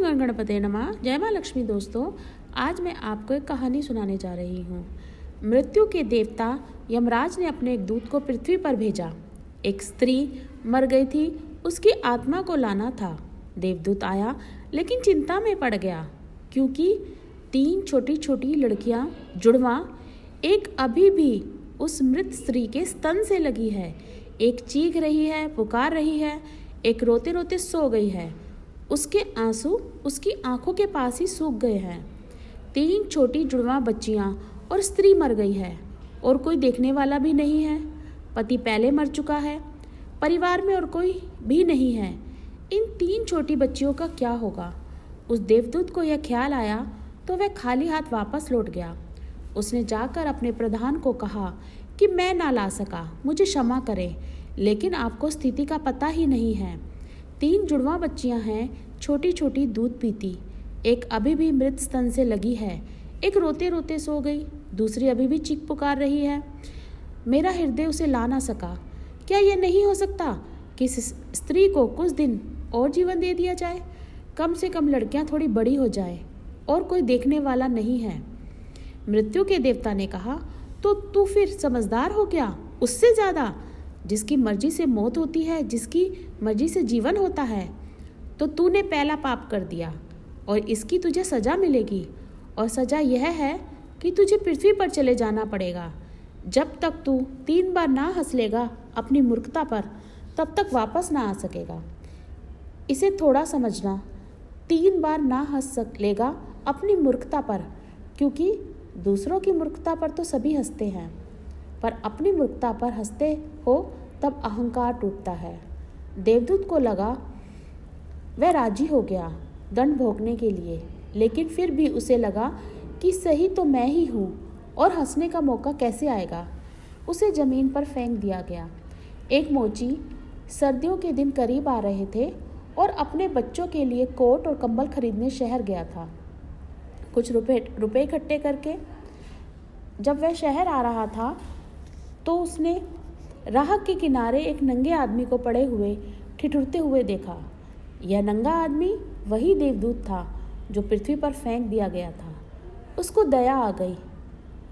गण गणपते नमः। जय माँ लक्ष्मी। दोस्तों, आज मैं आपको एक कहानी सुनाने जा रही हूँ। मृत्यु के देवता यमराज ने अपने एक दूत को पृथ्वी पर भेजा। एक स्त्री मर गई थी, उसकी आत्मा को लाना था। देवदूत आया लेकिन चिंता में पड़ गया, क्योंकि 3 छोटी छोटी लड़कियां जुड़वा, एक अभी भी उस मृत स्त्री के स्तन से लगी है, एक चीख रही है, पुकार रही है, एक रोते रोते सो गई है। उसके आंसू उसकी आंखों के पास ही सूख गए हैं। 3 छोटी जुड़वा बच्चियां और स्त्री मर गई है, और कोई देखने वाला भी नहीं है। पति पहले मर चुका है, परिवार में और कोई भी नहीं है। इन 3 छोटी बच्चियों का क्या होगा? उस देवदूत को यह ख्याल आया तो वह खाली हाथ वापस लौट गया। उसने जाकर अपने प्रधान को कहा कि मैं ना ला सका, मुझे क्षमा करें, लेकिन आपको स्थिति का पता ही नहीं है। 3 जुड़वा बच्चियां हैं, छोटी छोटी दूध पीती, एक अभी भी मृत स्तन से लगी है, एक रोते रोते सो गई, दूसरी अभी भी चीख पुकार रही है। मेरा हृदय उसे ला ना सका। क्या यह नहीं हो सकता कि इस स्त्री को कुछ दिन और जीवन दे दिया जाए? कम से कम लड़कियां थोड़ी बड़ी हो जाए, और कोई देखने वाला नहीं है। मृत्यु के देवता ने कहा, तो तू फिर समझदार हो गया, उससे ज़्यादा। जिसकी मर्जी से मौत होती है, जिसकी मर्जी से जीवन होता है, तो तूने पहला पाप कर दिया और इसकी तुझे सज़ा मिलेगी। और सज़ा यह है कि तुझे पृथ्वी पर चले जाना पड़ेगा। जब तक तू 3 बार ना हंस लेगा अपनी मूर्खता पर, तब तक वापस ना आ सकेगा। इसे थोड़ा समझना। 3 बार ना हंस लेगा अपनी मूर्खता पर, क्योंकि दूसरों की मूर्खता पर तो सभी हंसते हैं, पर अपनी मूर्खता पर हंसते हो तब अहंकार टूटता है। देवदूत को लगा वह राजी हो गया दंड भोगने के लिए, लेकिन फिर भी उसे लगा कि सही तो मैं ही हूँ और हंसने का मौका कैसे आएगा। उसे ज़मीन पर फेंक दिया गया। एक मोची सर्दियों के दिन करीब आ रहे थे और अपने बच्चों के लिए कोट और कंबल खरीदने शहर गया था। कुछ रुपए इकट्ठे करके जब वह शहर आ रहा था तो उसने राह के किनारे एक नंगे आदमी को पड़े हुए ठिठुरते हुए देखा। यह नंगा आदमी वही देवदूत था जो पृथ्वी पर फेंक दिया गया था। उसको दया आ गई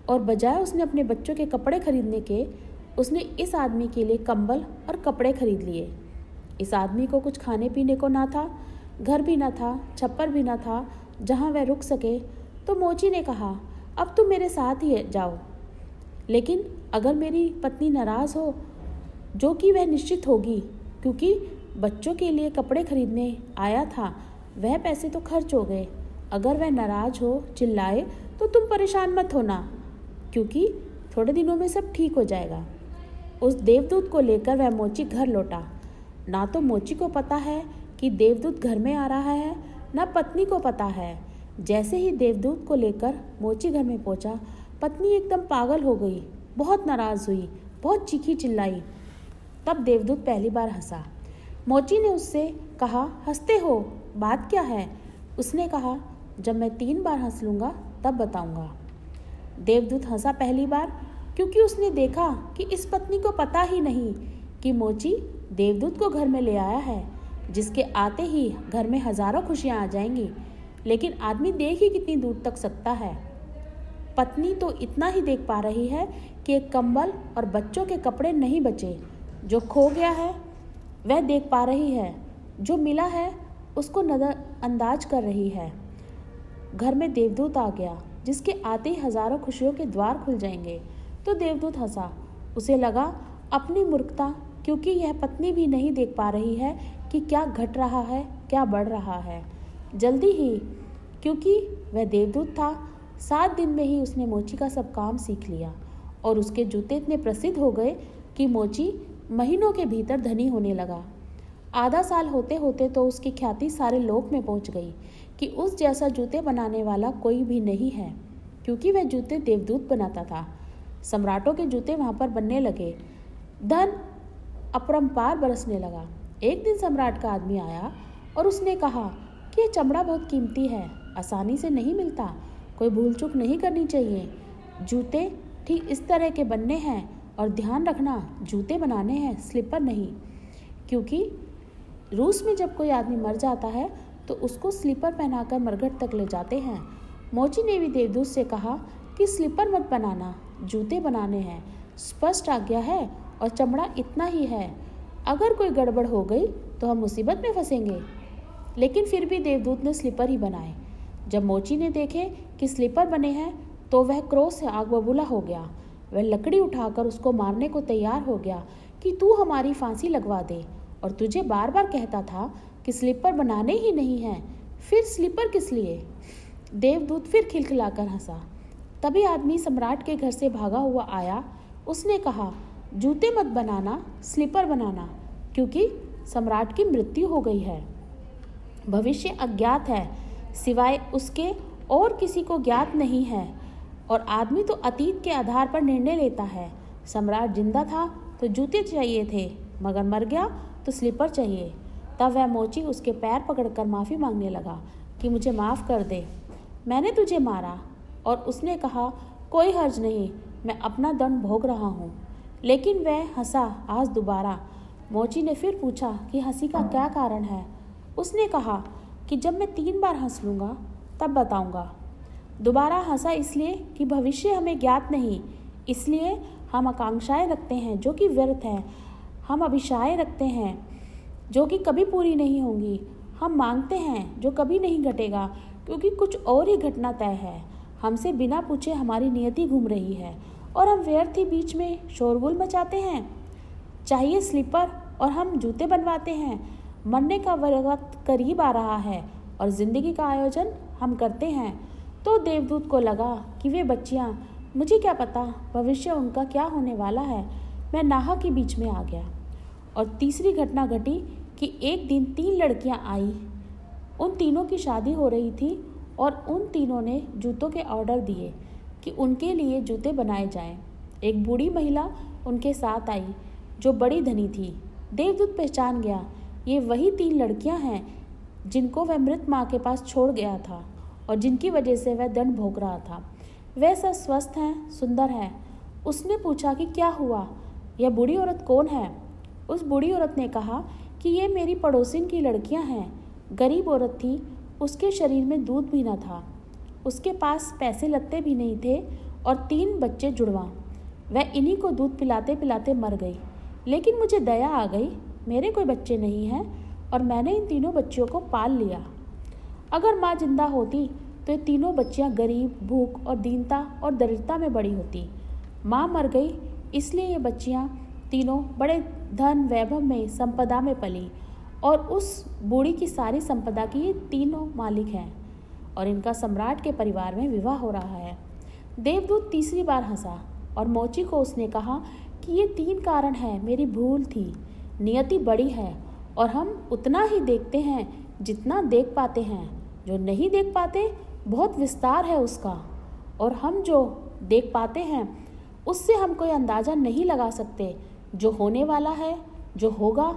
और बजाय उसने अपने बच्चों के कपड़े खरीदने के, उसने इस आदमी के लिए कंबल और कपड़े खरीद लिए। इस आदमी को कुछ खाने पीने को ना था, घर भी ना था, छप्पर भी ना था जहाँ वह रुक सके। तो मोची ने कहा, अब तुम मेरे साथ ही जाओ, लेकिन अगर मेरी पत्नी नाराज़ हो, जो कि वह निश्चित होगी, क्योंकि बच्चों के लिए कपड़े खरीदने आया था, वह पैसे तो खर्च हो गए। अगर वह नाराज़ हो, चिल्लाए, तो तुम परेशान मत होना, क्योंकि थोड़े दिनों में सब ठीक हो जाएगा। उस देवदूत को लेकर वह मोची घर लौटा। ना तो मोची को पता है कि देवदूत घर में आ रहा है, ना पत्नी को पता है। जैसे ही देवदूत को लेकर मोची घर में पहुंचा, पत्नी एकदम पागल हो गई, बहुत नाराज़ हुई, बहुत चीखी चिल्लाई। तब देवदूत पहली बार हंसा। मोची ने उससे कहा, हंसते हो, बात क्या है? उसने कहा, जब मैं 3 बार हंस लूँगा तब बताऊँगा। देवदूत हंसा पहली बार, क्योंकि उसने देखा कि इस पत्नी को पता ही नहीं कि मोची देवदूत को घर में ले आया है, जिसके आते ही घर में हज़ारों खुशियाँ आ जाएंगी। लेकिन आदमी देख ही कितनी दूर तक सकता है। पत्नी तो इतना ही देख पा रही है कि एक कंबल और बच्चों के कपड़े नहीं बचे। जो खो गया है वह देख पा रही है, जो मिला है उसको नज़रअंदाज कर रही है। घर में देवदूत आ गया, जिसके आते ही हज़ारों खुशियों के द्वार खुल जाएंगे। तो देवदूत हंसा। उसे लगा अपनी मूर्खता, क्योंकि यह पत्नी भी नहीं देख पा रही है कि क्या घट रहा है, क्या बढ़ रहा है। जल्दी ही, क्योंकि वह देवदूत था, 7 दिन में ही उसने मोची का सब काम सीख लिया, और उसके जूते इतने प्रसिद्ध हो गए कि मोची महीनों के भीतर धनी होने लगा। आधा साल होते होते तो उसकी ख्याति सारे लोक में पहुंच गई कि उस जैसा जूते बनाने वाला कोई भी नहीं है, क्योंकि वह जूते देवदूत बनाता था। सम्राटों के जूते वहाँ पर बनने लगे। धन अपरंपार बरसने लगा। एक दिन सम्राट का आदमी आया और उसने कहा कि यह चमड़ा बहुत कीमती है, आसानी से नहीं मिलता, कोई भूल चूक नहीं करनी चाहिए। जूते ठीक इस तरह के बनने हैं, और ध्यान रखना, जूते बनाने हैं, स्लीपर नहीं। क्योंकि रूस में जब कोई आदमी मर जाता है तो उसको स्लीपर पहनाकर मरघट तक ले जाते हैं। मोची ने भी देवदूत से कहा कि स्लीपर मत बनाना, जूते बनाने हैं। स्पष्ट आज्ञा है और चमड़ा इतना ही है। अगर कोई गड़बड़ हो गई तो हम मुसीबत में फंसेंगे। लेकिन फिर भी देवदूत ने स्लीपर ही बनाए। जब मोची ने देखे कि स्लीपर बने हैं तो वह क्रोध से आग बबूला हो गया। वह लकड़ी उठाकर उसको मारने को तैयार हो गया कि तू हमारी फांसी लगवा दे, और तुझे बार बार कहता था कि स्लीपर बनाने ही नहीं हैं, फिर स्लीपर किस लिए। देवदूत फिर खिलखिलाकर हंसा। तभी आदमी सम्राट के घर से भागा हुआ आया। उसने कहा, जूते मत बनाना, स्लीपर बनाना, क्योंकि सम्राट की मृत्यु हो गई है। भविष्य अज्ञात है, सिवाय उसके और किसी को ज्ञात नहीं है, और आदमी तो अतीत के आधार पर निर्णय लेता है। सम्राट जिंदा था तो जूते चाहिए थे, मगर मर गया तो स्लीपर चाहिए। तब वह मोची उसके पैर पकड़कर माफ़ी मांगने लगा कि मुझे माफ़ कर दे, मैंने तुझे मारा। और उसने कहा, कोई हर्ज नहीं, मैं अपना दंड भोग रहा हूँ। लेकिन वह हंसा आज दोबारा। मोची ने फिर पूछा कि हंसी का क्या कारण है। उसने कहा कि जब मैं 3 बार हंस लूँगा तब बताऊँगा। दोबारा हंसा इसलिए कि भविष्य हमें ज्ञात नहीं, इसलिए हम आकांक्षाएं रखते हैं जो कि व्यर्थ हैं। हम अभिशाएं रखते हैं जो कि कभी पूरी नहीं होंगी। हम मांगते हैं जो कभी नहीं घटेगा, क्योंकि कुछ और ही घटना तय है। हमसे बिना पूछे हमारी नियति घूम रही है और हम व्यर्थ ही बीच में शोरगुल मचाते हैं। चाहिए स्लीपर और हम जूते बनवाते हैं। मरने का वक्त करीब आ रहा है और ज़िंदगी का आयोजन हम करते हैं। तो देवदूत को लगा कि वे बच्चियाँ, मुझे क्या पता भविष्य उनका क्या होने वाला है। मैं नाहक के बीच में आ गया। और तीसरी घटना घटी कि एक दिन 3 लड़कियां आई। उन तीनों की शादी हो रही थी और उन तीनों ने जूतों के ऑर्डर दिए कि उनके लिए जूते बनाए जाएं। एक बूढ़ी महिला उनके साथ आई जो बड़ी धनी थी। देवदूत पहचान गया, ये वही 3 लड़कियां हैं जिनको वह मृत माँ के पास छोड़ गया था और जिनकी वजह से वह दंड भोग रहा था। वह सब स्वस्थ हैं, सुंदर हैं। उसने पूछा कि क्या हुआ, यह बूढ़ी औरत कौन है। उस बूढ़ी औरत ने कहा कि ये मेरी पड़ोसिन की लड़कियां हैं। गरीब औरत थी, उसके शरीर में दूध भी न था, उसके पास पैसे लत्ते भी नहीं थे और 3 बच्चे जुड़वा। वह इन्हीं को दूध पिलाते पिलाते मर गई। लेकिन मुझे दया आ गई, मेरे कोई बच्चे नहीं हैं और मैंने इन तीनों बच्चियों को पाल लिया। अगर माँ जिंदा होती तो ये तीनों बच्चियाँ गरीब, भूख और दीनता और दरिद्रता में बड़ी होती। माँ मर गई, इसलिए ये बच्चियाँ तीनों बड़े धन वैभव में, संपदा में पली, और उस बूढ़ी की सारी संपदा की ये तीनों मालिक हैं और इनका सम्राट के परिवार में विवाह हो रहा है। देवदूत तीसरी बार हंसा और मोची को उसने कहा कि ये 3 कारण है, मेरी भूल थी। नियति बड़ी है और हम उतना ही देखते हैं जितना देख पाते हैं। जो नहीं देख पाते बहुत विस्तार है उसका, और हम जो देख पाते हैं उससे हम कोई अंदाज़ा नहीं लगा सकते जो होने वाला है, जो होगा।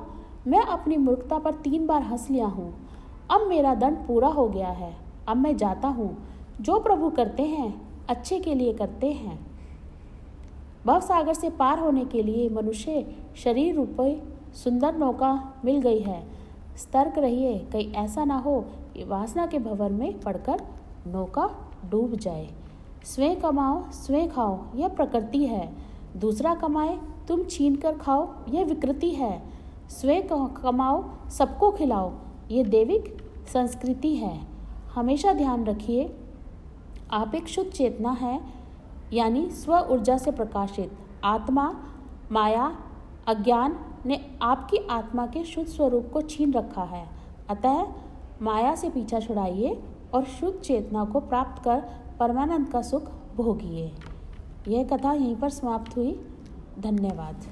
मैं अपनी मूर्खता पर 3 बार हंस लिया हूँ। अब मेरा दंड पूरा हो गया है। अब मैं जाता हूँ। जो प्रभु करते हैं अच्छे के लिए करते हैं। भवसागर से पार होने के लिए मनुष्य शरीर रूपी सुंदर नौका मिल गई है। सतर्क रहिए, कहीं ऐसा ना हो कि वासना के भंवर में पड़कर नौका डूब जाए। स्वयं कमाओ, स्वयं खाओ, यह प्रकृति है। दूसरा कमाए, तुम छीन कर खाओ, यह विकृति है। स्वयं कमाओ, सबको खिलाओ, यह दैविक संस्कृति है। हमेशा ध्यान रखिए, आप एक शुद्ध चेतना है, यानी स्व ऊर्जा से प्रकाशित। आत्मा, माया, अज्ञान ने आपकी आत्मा के शुद्ध स्वरूप को छीन रखा है। अतः माया से पीछा छुड़ाइए और शुद्ध चेतना को प्राप्त कर परमानंद का सुख भोगिए। यह कथा यहीं पर समाप्त हुई। धन्यवाद।